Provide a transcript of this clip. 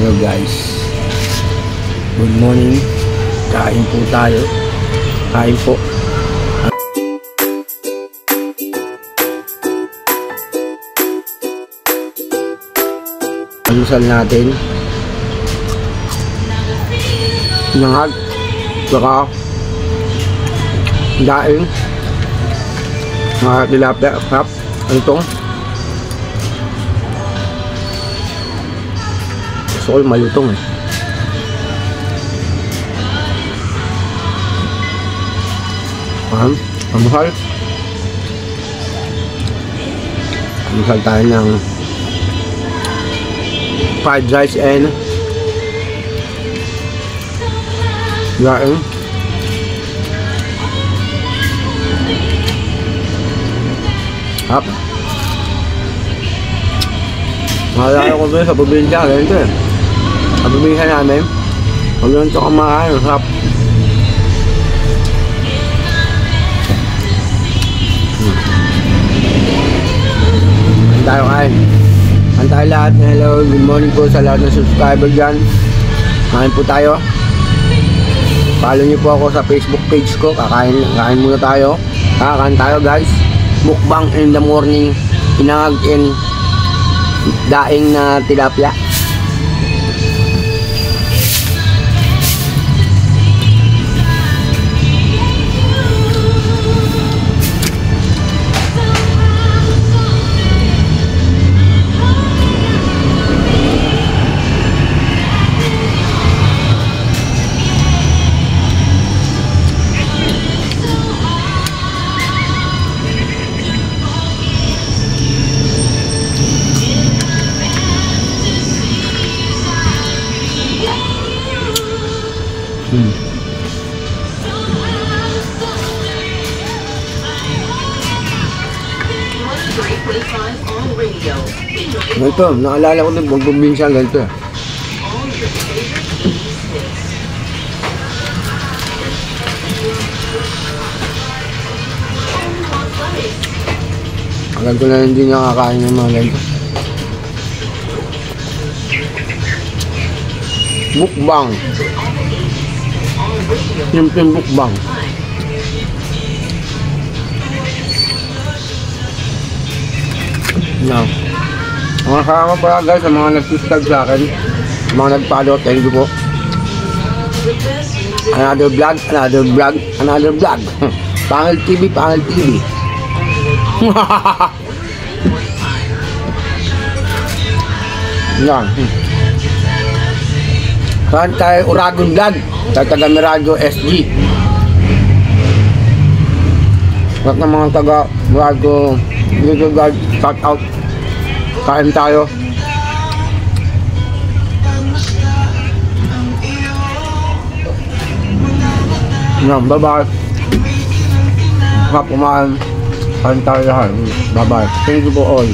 Hello guys, good morning. Kain po tayo. Kain po. Alusal natin nangag saka daing mga tilapia crab. Ano itong gusto ko malutong eh. Pamusal tayo ng fried rice and daing. Hap malala ko sa probinsya ganito eh. Sa probinsya namin pag ganito kumakain hap. Tayo kain. Tayo lahat. Hello, good morning po sa lahat ng subscriber dyan. Kain po tayo. Follow nyo po ako sa Facebook page ko. Kain muna tayo. Kakain tayo guys. Mukbang in the morning. Inangag in daing na tilapia. Ganito, naalala ko ng magpabinsyang ganito eh. Alam ko na hindi nakakain ng mga ganito. Mukbang. Simpleng mukbang. Now, mga kasama pala guys sa mga nag-subscribe sa akin, mga nag-follow, thank you po. Another vlog. Pangil TV. Yan. Saan tayo Uragon vlog? Tayo taga Mirago SG. Lahat ng mga taga Mirago dito guys, shout out. Kain tayo. Yan, bye-bye. Kumain. Kain tayo lahat. Bye-bye. Thank you po all.